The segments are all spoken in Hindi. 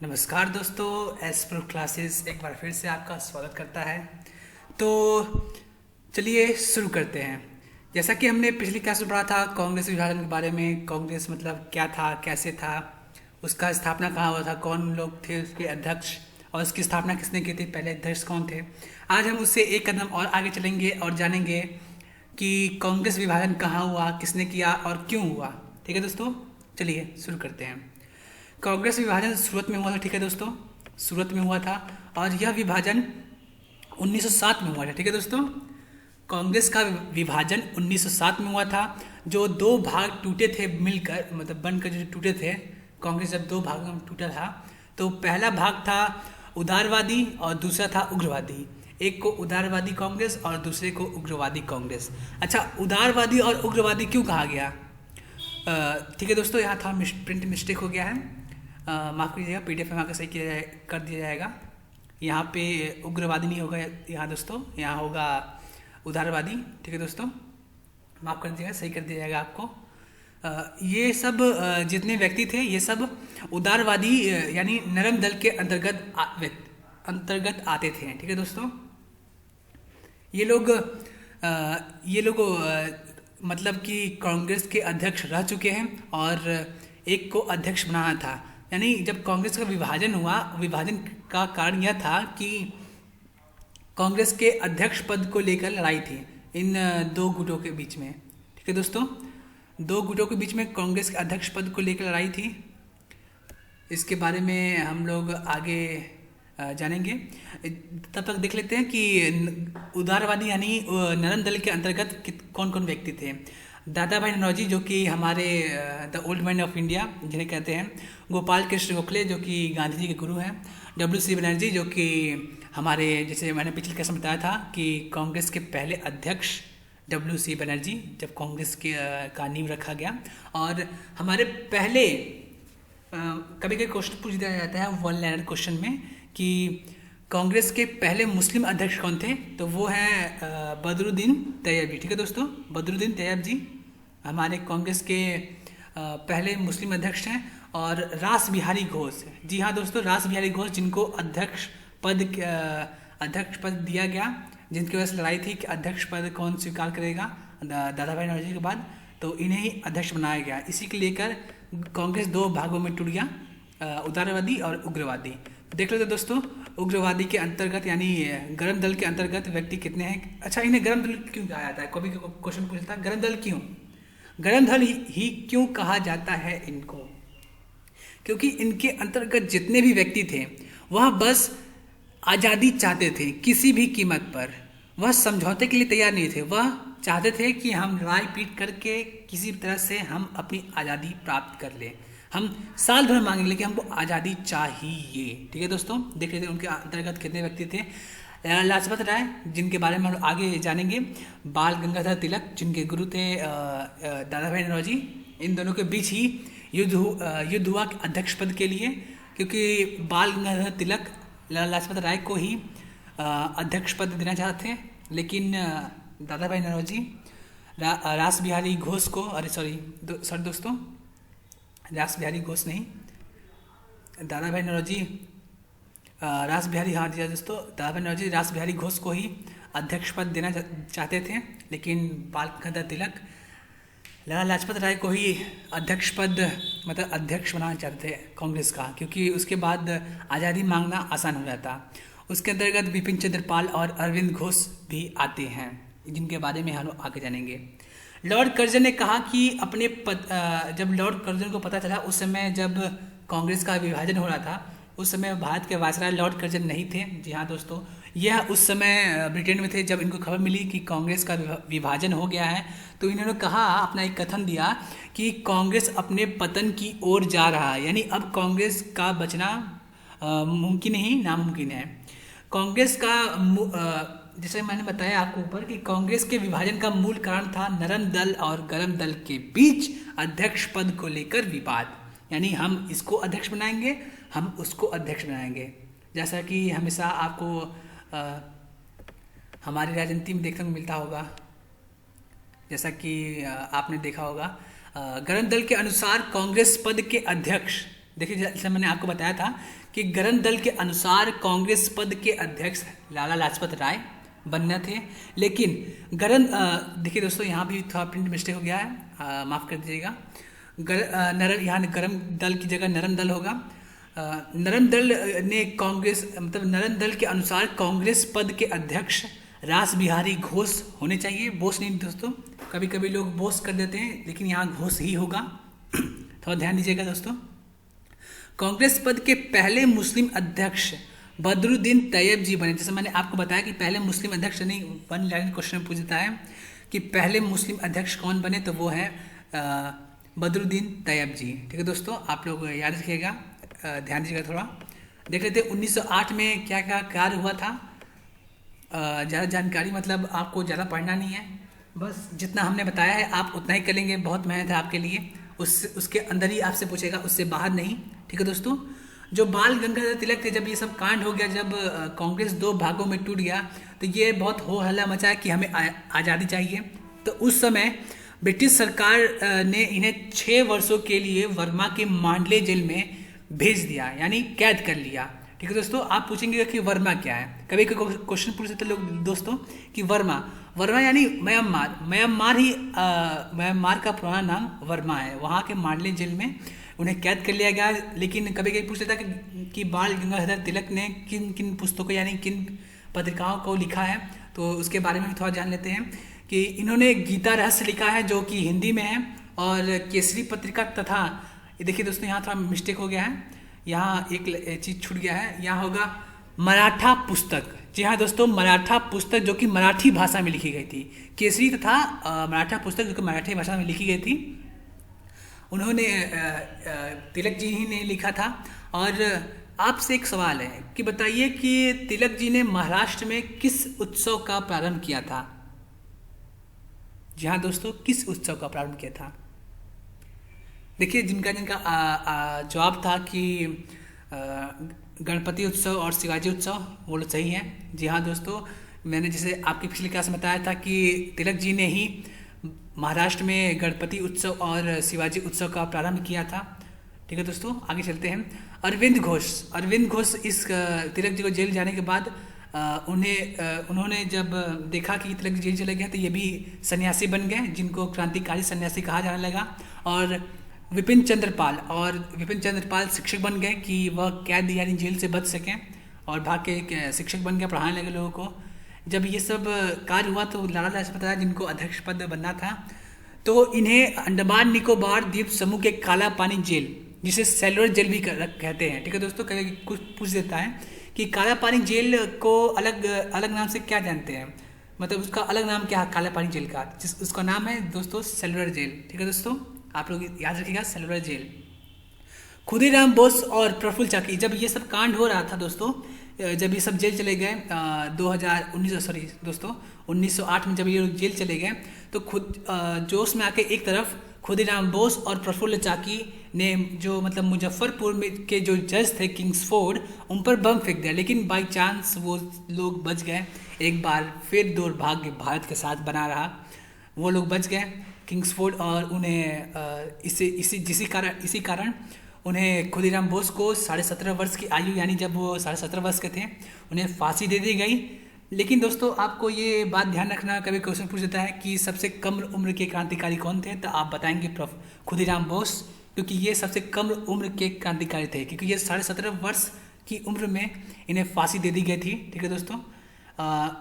नमस्कार दोस्तों, एस प्रो क्लासेस एक बार फिर से आपका स्वागत करता है। तो चलिए शुरू करते हैं। जैसा कि हमने पिछली क्लास में पढ़ा था कांग्रेस विभाजन के बारे में, कांग्रेस मतलब क्या था, कैसे था, उसका स्थापना कहाँ हुआ था, कौन लोग थे उसके अध्यक्ष और उसकी स्थापना किसने की थी, पहले अध्यक्ष कौन थे। आज हम उससे एक कदम और आगे चलेंगे और जानेंगे कि कांग्रेस विभाजन कहाँ हुआ, किसने किया और क्यों हुआ। ठीक है दोस्तों, चलिए शुरू करते हैं। कांग्रेस विभाजन सूरत में हुआ था। ठीक है दोस्तों, सूरत में हुआ था और यह विभाजन 1907 में हुआ था। ठीक है दोस्तों, कांग्रेस का विभाजन 1907 में हुआ था। जो दो भाग टूटे थे मिलकर, मतलब बनकर जो टूटे थे, कांग्रेस जब दो भागों में टूटा था तो पहला भाग था उदारवादी और दूसरा था उग्रवादी। एक को उदारवादी कांग्रेस और दूसरे को उग्रवादी कांग्रेस। अच्छा, उदारवादी और उग्रवादी क्यों कहा गया? ठीक है दोस्तों, यहाँ था प्रिंट मिस्टेक हो गया है, माफ़ कीजिएगा, पीडीएफ में आकर सही कर दिया जाएगा। यहाँ पे उग्रवादी नहीं होगा यहाँ दोस्तों, यहाँ होगा उदारवादी। ठीक है दोस्तों, माफ़ कर दीजिएगा, सही कर दिया जाएगा आपको। ये सब जितने व्यक्ति थे ये सब उदारवादी यानी नरम दल के अंतर्गत आते थे। ठीक है दोस्तों, ये लोग मतलब कि कांग्रेस के अध्यक्ष रह चुके हैं और एक को अध्यक्ष बनाना था। यानी जब कांग्रेस का विभाजन हुआ, विभाजन का कारण यह था कि कांग्रेस के अध्यक्ष पद को लेकर लड़ाई थी इन दो गुटों के बीच में। ठीक है दोस्तों, दो गुटों के बीच में कांग्रेस के अध्यक्ष पद को लेकर लड़ाई थी। इसके बारे में हम लोग आगे जानेंगे। तब तक देख लेते हैं कि उदारवादी यानी नरम दल के अंतर्गत कौन कौन व्यक्ति थे। दादा भाई नौरोजी, जो कि हमारे the old man of India जिन्हें कहते हैं, गोपाल कृष्ण गोखले जो कि गांधी जी के गुरु हैं, डब्ल्यू.सी. बनर्जी जो कि हमारे, जैसे मैंने पिछले क्लास में बताया था कि कांग्रेस के पहले अध्यक्ष डब्ल्यू.सी. बनर्जी, जब कांग्रेस के का नींव रखा गया। और हमारे पहले कभी कभी क्वेश्चन पूछ दिया जाता है वन लाइनर क्वेश्चन में कि कांग्रेस के पहले मुस्लिम अध्यक्ष कौन थे, तो वो हैं बदरुद्दीन तैयब जी। ठीक है दोस्तों, बदरुद्दीन तैयब जी हमारे कांग्रेस के पहले मुस्लिम अध्यक्ष हैं। और रास बिहारी घोष, जी हाँ दोस्तों, रास बिहारी घोष, जिनको अध्यक्ष पद दिया गया, जिनकी वजह से लड़ाई थी कि अध्यक्ष पद कौन स्वीकार करेगा दादा भाई नौरोजी के बाद, तो इन्हें ही अध्यक्ष बनाया गया। इसी के लेकर कांग्रेस दो भागों में टूट गया, उदारवादी और उग्रवादी। देख लेते दोस्तों, उग्रवादी के अंतर्गत यानी गरम दल के अंतर्गत व्यक्ति कितने हैं। अच्छा, इन्हें गरम दल क्यों कहा जाता है? कभी क्वेश्चन पूछता है, गरम दल क्यों, गरम दल ही क्यों कहा जाता है इनको? क्योंकि इनके अंतर्गत जितने भी व्यक्ति थे वह बस आज़ादी चाहते थे किसी भी कीमत पर। वह समझौते के लिए तैयार नहीं थे, वह चाहते थे कि हम लड़ाई पीट करके किसी तरह से हम अपनी आज़ादी प्राप्त कर लें। हम साल भर मांगेंगे लेकिन हमको आज़ादी चाहिए। ठीक है दोस्तों, देख लेते हैं उनके अंतर्गत कितने व्यक्ति थे। लाजपत राय, जिनके बारे में हम आगे जानेंगे। बाल गंगाधर तिलक, जिनके गुरु थे दादा भाई नौरोजी। इन दोनों के बीच ही युद्ध हुआ अध्यक्ष पद के लिए, क्योंकि बाल गंगाधर तिलक लाजपत राय को ही अध्यक्ष पद देना चाहते थे, लेकिन दादा भाई नौरोजी रास बिहारी घोष को, सॉरी दोस्तों, रास बिहारी घोष नहीं, दादा भाई नौरोजी रास बिहारी, हाँ जी दोस्तों, दादा भाई नौरोजी रास बिहारी घोष को ही अध्यक्ष पद देना चाहते थे, लेकिन बाल गंगाधर तिलक लाला लाजपत राय को ही अध्यक्ष पद, मतलब अध्यक्ष बनाना चाहते थे कांग्रेस का, क्योंकि उसके बाद आज़ादी मांगना आसान हो जाता। उसके अंतर्गत बिपिन चंद्र पाल और अरविंद घोष भी आते हैं, जिनके बारे में हम आगे जानेंगे। लॉर्ड कर्जन ने कहा कि जब लॉर्ड कर्जन को पता चला, उस समय जब कांग्रेस का विभाजन हो रहा था, उस समय भारत के वायसराय लॉर्ड कर्जन नहीं थे। जी हाँ दोस्तों, यह उस समय ब्रिटेन में थे। जब इनको खबर मिली कि कांग्रेस का विभाजन हो गया है, तो इन्होंने कहा, अपना एक कथन दिया कि कांग्रेस अपने पतन की ओर जा रहा है, यानी अब कांग्रेस का बचना मुमकिन ही नामुमकिन है। कांग्रेस का जैसे मैंने बताया आपको ऊपर कि कांग्रेस के विभाजन का मूल कारण था नरम दल और गरम दल के बीच अध्यक्ष पद को लेकर विवाद। यानी हम इसको अध्यक्ष बनाएंगे, हम उसको अध्यक्ष बनाएंगे। जैसा कि हमेशा आपको हमारी राजनीति में देखने को मिलता होगा, जैसा कि आपने देखा होगा, गरम दल के अनुसार कांग्रेस पद के अध्यक्ष देखिए, जैसे मैंने आपको बताया था कि गठन दल के अनुसार कांग्रेस पद के अध्यक्ष लाला लाजपत राय बनना थे, लेकिन गठन देखिए दोस्तों, यहाँ भी थोड़ा प्रिंट मिस्टेक हो गया है, माफ़ कर दीजिएगा। नरम, यहाँ गरम दल की जगह नरम दल होगा। नरम दल ने कांग्रेस, मतलब नरम दल के अनुसार कांग्रेस पद के अध्यक्ष रास बिहारी घोष होने चाहिए। बोस नहीं दोस्तों, कभी कभी लोग बोस कर देते हैं, लेकिन यहाँ घोष ही होगा। थोड़ा ध्यान दीजिएगा दोस्तों। कांग्रेस पद के पहले मुस्लिम अध्यक्ष बदरुद्दीन तैयब जी बने। जैसे मैंने आपको बताया कि पहले मुस्लिम अध्यक्ष नहीं, वन लाइन क्वेश्चन में पूछता है कि पहले मुस्लिम अध्यक्ष कौन बने, तो वो है बदरुद्दीन तैयब जी। ठीक है दोस्तों, आप लोग याद रखिएगा, ध्यान दीजिएगा थोड़ा। देख लेते 1908 में क्या क्या कार्य हुआ था। ज़्यादा जानकारी मतलब आपको ज़्यादा पढ़ना नहीं है, बस जितना हमने बताया है आप उतना ही करेंगे। बहुत मेहनत है आपके लिए, उसके अंदर ही आपसे पूछेगा, उससे बाहर नहीं। ठीक है दोस्तों, जो बाल गंगाधर तिलक थे, जब ये सब कांड हो गया, जब कांग्रेस 2 भागों में टूट गया, तो ये बहुत हो हल्ला मचा कि हमें आज़ादी चाहिए। तो उस समय ब्रिटिश सरकार ने इन्हें 6 वर्षों के लिए वर्मा के मांडले जेल में भेज दिया, यानी कैद कर लिया। ठीक है दोस्तों, आप पूछेंगे कि वर्मा क्या है, कभी कभी क्वेश्चन पूछ सकते लोग दोस्तों कि वर्मा यानी म्यांमार ही, म्यांमार का पुराना नाम वर्मा है। वहाँ के मांडले जेल में उन्हें कैद कर लिया गया। लेकिन कभी कभी पूछ लेता कि बाल गंगाधर तिलक ने किन किन पुस्तकों यानी किन पत्रिकाओं को लिखा है, तो उसके बारे में भी थोड़ा जान लेते हैं कि इन्होंने गीता रहस्य लिखा है जो कि हिंदी में है, और केसरी पत्रिका तथा, देखिए दोस्तों यहाँ थोड़ा मिस्टेक हो गया है, यहाँ एक चीज़ छूट गया है, यहाँ होगा मराठा पुस्तक। जी हाँ दोस्तों, मराठा पुस्तक जो कि मराठी भाषा में लिखी गई थी। केसरी तथा मराठा पुस्तक जो कि मराठी भाषा में लिखी गई थी, उन्होंने तिलक जी ही ने लिखा था। और आपसे एक सवाल है कि बताइए कि तिलक जी ने महाराष्ट्र में किस उत्सव का प्रारंभ किया था। जी हाँ दोस्तों, किस उत्सव का प्रारंभ किया था। देखिए, जिनका जवाब था कि गणपति उत्सव और शिवाजी उत्सव, वो लोग सही है। जी हाँ दोस्तों, मैंने जैसे आपकी पिछली क्लास में बताया था कि तिलक जी ने ही महाराष्ट्र में गणपति उत्सव और शिवाजी उत्सव का प्रारंभ किया था। ठीक है दोस्तों, आगे चलते हैं। अरविंद घोष इस तिलक जी को जेल जाने के बाद उन्होंने जब देखा कि तिलक जी जेल चले गए, तो ये भी सन्यासी बन गए, जिनको क्रांतिकारी सन्यासी कहा जाने लगा। और विपिन चंद्र पाल शिक्षक बन गए कि वह कैद यानी जेल से बच सकें, और भाग के शिक्षक बन गए, पढ़ाने लगे लोगों को। जब ये सब कार्य हुआ तो लाला लाजपत राय, जिनको अध्यक्ष पद बनना था, तो इन्हें अंडमान निकोबार द्वीप समूह के काला पानी जेल, जिसे सेलुलर जेल भी कहते हैं। ठीक है दोस्तों, कभी कुछ पूछ देता है कि काला पानी जेल को अलग नाम से क्या जानते हैं, मतलब उसका अलग नाम क्या है काला पानी जेल का, उसका नाम है दोस्तों सेलुलर जेल। ठीक है दोस्तों, आप लोग याद रखिएगा, सेलुलर जेल। खुदीराम बोस और प्रफुल्ल चाकी, जब ये सब कांड हो रहा था दोस्तों, जब ये सब जेल चले गए 1908 में जब ये लोग जेल चले गए, तो खुद जोश में आके एक तरफ खुदीराम बोस और प्रफुल्ल चाकी ने, जो मतलब मुजफ्फरपुर में के जो जज थे किंग्सफोर्ड, उन पर बम फेंक दिया। लेकिन बाई चांस वो लोग बच गए। एक बार फिर दुर्भाग्य भारत के साथ बना रहा, वो लोग बच गए किंग्सफोर्ड, और उन्हें इसी कारण उन्हें खुदीराम बोस को 17.5 वर्ष की आयु, यानी जब वो 17.5 वर्ष के थे, उन्हें फांसी दे दी गई। लेकिन दोस्तों आपको ये बात ध्यान रखना, कभी क्वेश्चन पूछ देता है कि सबसे कम उम्र के क्रांतिकारी कौन थे, तो आप बताएंगे खुदीराम बोस, क्योंकि ये सबसे कम उम्र के क्रांतिकारी थे, क्योंकि ये 17.5 वर्ष की उम्र में इन्हें फांसी दे दी गई थी। ठीक है दोस्तों,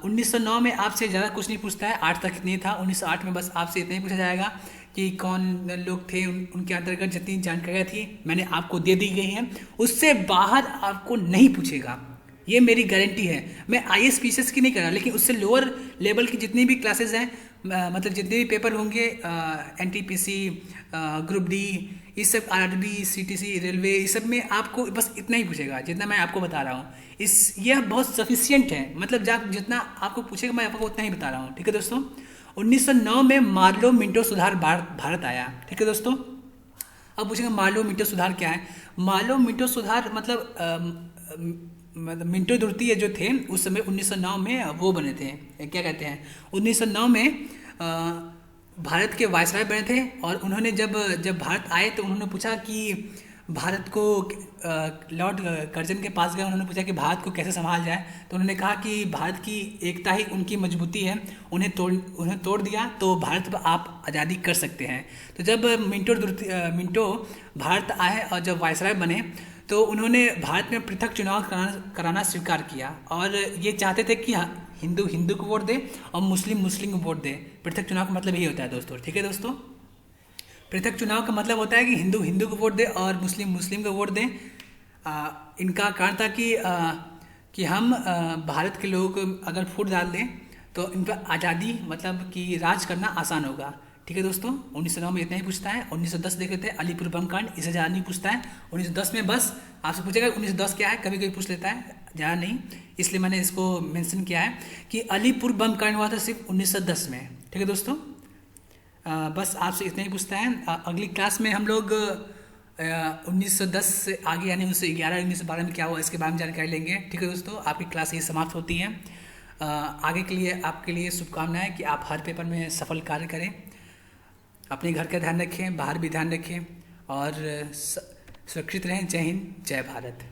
1909 में आपसे ज़्यादा कुछ नहीं पूछता है, 8 तक नहीं था। 1908 में बस आपसे इतना ही पूछा जाएगा कि कौन लोग थे, उनके अंतर्गत जितनी जानकारियाँ थी मैंने आपको दे दी गई हैं, उससे बाहर आपको नहीं पूछेगा, ये मेरी गारंटी है। मैं IAS PCS की नहीं कर रहा, लेकिन उससे लोअर लेवल की जितनी भी क्लासेस हैं, मतलब जितने भी पेपर होंगे, NTPC, ग्रुप D, ये सब, RRB, CTC, रेलवे, ये सब में आपको बस इतना ही पूछेगा जितना मैं आपको बता रहा हूँ। यह बहुत सफिशियंट है, मतलब जब जितना आपको पूछेगा मैं आपको उतना ही बता रहा हूँ। ठीक है दोस्तों, 1909 में मार्लो मिंटो सुधार भारत आया। ठीक है दोस्तों, अब पूछेंगे मार्लो मिंटो सुधार क्या है। मार्लो मिंटो सुधार मतलब मिंटो द्वितीय जो थे उस समय 1909 में वो बने थे, क्या कहते हैं, 1909 में भारत के वायसराय बने थे। और उन्होंने जब भारत आए तो उन्होंने पूछा कि भारत को लॉर्ड कर्जन के पास गए, उन्होंने पूछा कि भारत को कैसे संभाल जाए, तो उन्होंने कहा कि भारत की एकता ही उनकी मजबूती है, उन्हें तोड़ दिया तो भारत पर आप आज़ादी कर सकते हैं। तो जब मिंटो भारत आए और जब वायसराय बने तो उन्होंने भारत में पृथक चुनाव कराना स्वीकार किया, और ये चाहते थे कि हिंदू हिंदू को वोट दे और मुस्लिम मुस्लिम को वोट दे। पृथक चुनाव का मतलब यही होता है दोस्तों, ठीक है दोस्तों। पृथक चुनाव का मतलब होता है कि हिंदू हिंदू को वोट दे और मुस्लिम मुस्लिम को वोट दे। इनका कारण था कि हम भारत के लोगों को अगर वोट डाल दें तो इन पर आज़ादी मतलब कि राज करना आसान होगा, ठीक है दोस्तों। 1909 में इतना ही पूछता है। 1910 देख लेते हैं, अलीपुर बम कांड, इसे ज़्यादा नहीं पूछता है। 1910 में बस आपसे पूछेगा 1910 क्या है, कभी कभी पूछ लेता है, ज़्यादा नहीं, इसलिए मैंने इसको मेंशन किया है कि अलीपुर बम कांड हुआ था सिर्फ 1910 में, ठीक है दोस्तों। बस आपसे इतना ही पूछता है। अगली क्लास में हम लोग 1910 से आगे यानी 1911 1912 में क्या हुआ इसके बारे में जानकारी लेंगे, ठीक है दोस्तों। आपकी क्लास ये समाप्त होती है। आगे के लिए आपके लिए शुभकामनाएं कि आप हर पेपर में सफल कार्य करें, अपने घर का ध्यान रखें, बाहर भी ध्यान रखें और सुरक्षित रहें। जय हिंद, जय भारत।